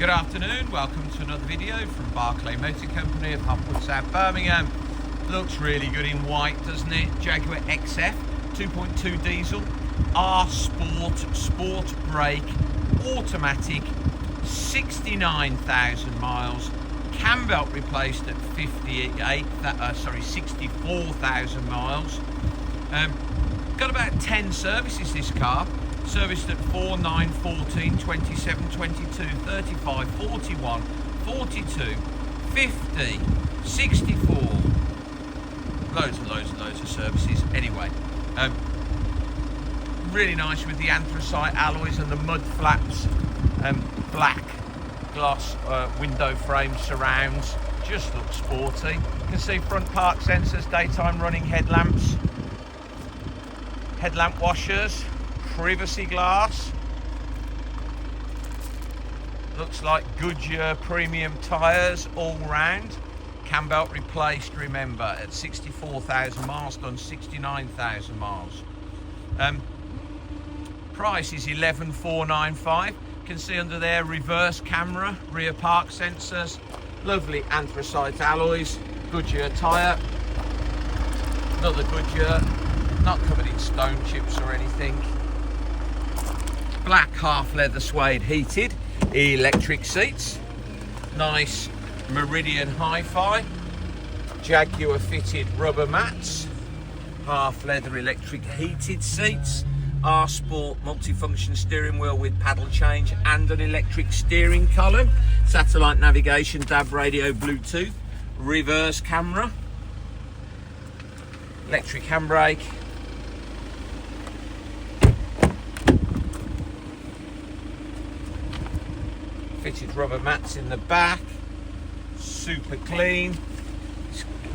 Good afternoon, welcome to another video from Barclay Motor Company of Hopwood, South Birmingham. Looks really good in white, doesn't it? Jaguar XF 2.2 diesel, R Sport, Sportbrake, automatic, 69,000 miles, cam belt replaced at 64,000 miles. Got about 10 services this car. Serviced at 4, 9, 14, 27, 22, 35, 41, 42, 50, 64. Loads and loads of services. Anyway, really nice with the anthracite alloys and the mud flaps. Black glass window frame surrounds. Just looks sporty. You can see front park sensors, daytime running headlamps, headlamp washers, privacy glass. Looks like Goodyear premium tyres all round. Cam belt replaced, remember, at 64,000 miles, done 69,000 miles. Price is 11,495. You can see under there reverse camera, rear park sensors, lovely anthracite alloys, Goodyear tyre, another Goodyear, not covered in stone chips or anything. Black half leather suede heated electric seats, nice Meridian hi-fi, Jaguar fitted rubber mats, half leather electric heated seats, R Sport multifunction steering wheel with paddle change and an electric steering column, satellite navigation, DAB radio, Bluetooth, reverse camera, electric handbrake, fitted rubber mats in the back, super clean,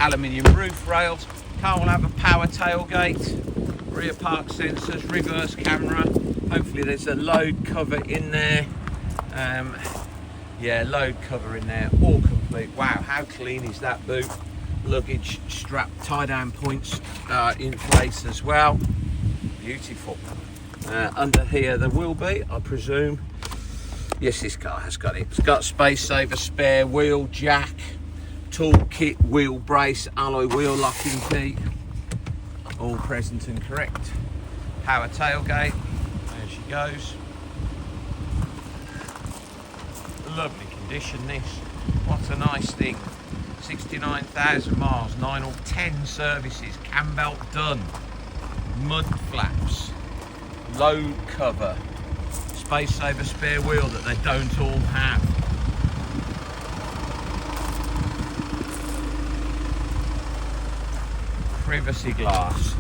aluminium roof rails. Car will have a power tailgate, rear park sensors, reverse camera. Hopefully there's a load cover in there. Yeah, load cover in there, all complete. Wow, how clean is that boot? Luggage strap tie down points in place as well. Beautiful. Under here there will be, I presume. Yes, this car has got it. It's got space saver, spare wheel jack, tool kit, wheel brace, alloy wheel locking key, all present and correct. Power tailgate, there she goes. Lovely condition this. What a nice thing. 69,000 miles, 9 or 10 services, cam belt done, mud flaps, load cover, space saver spare wheel that they don't all have. Privacy glass.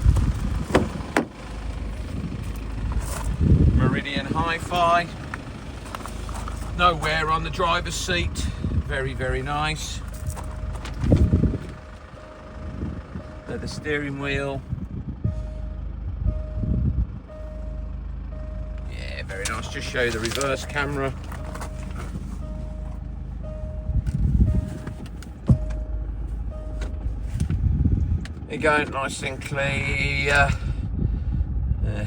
Meridian hi-fi. No wear on the driver's seat. Very, very nice. Leather steering wheel. Very nice. Just show you the reverse camera. There you go, nice and clear.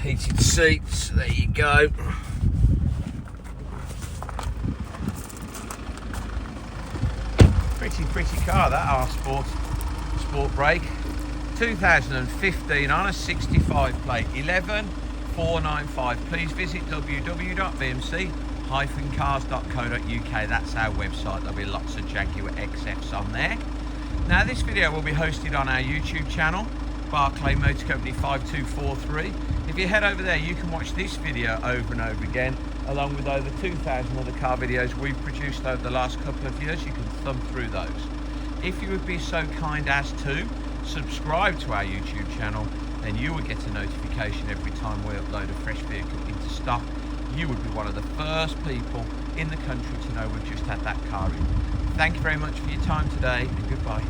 Heated seats, there you go. Pretty car that R Sport Sportbrake. 2015 on a 65 plate, 11,495. Please visit www.bmc-cars.co.uk. That's our website. There'll be lots of Jaguar XFs on there. Now this video will be hosted on our YouTube channel, Barclay Motor Company 5243. If you head over there, you can watch this video over and over again, along with over 2,000 other car videos we've produced over the last couple of years. You can thumb through those. If you would be so kind as to subscribe to our YouTube channel, then you will get a notification every time we upload a fresh vehicle into stock. You would be one of the first people in the country to know we've just had that car in. Thank you very much for your time today, and goodbye.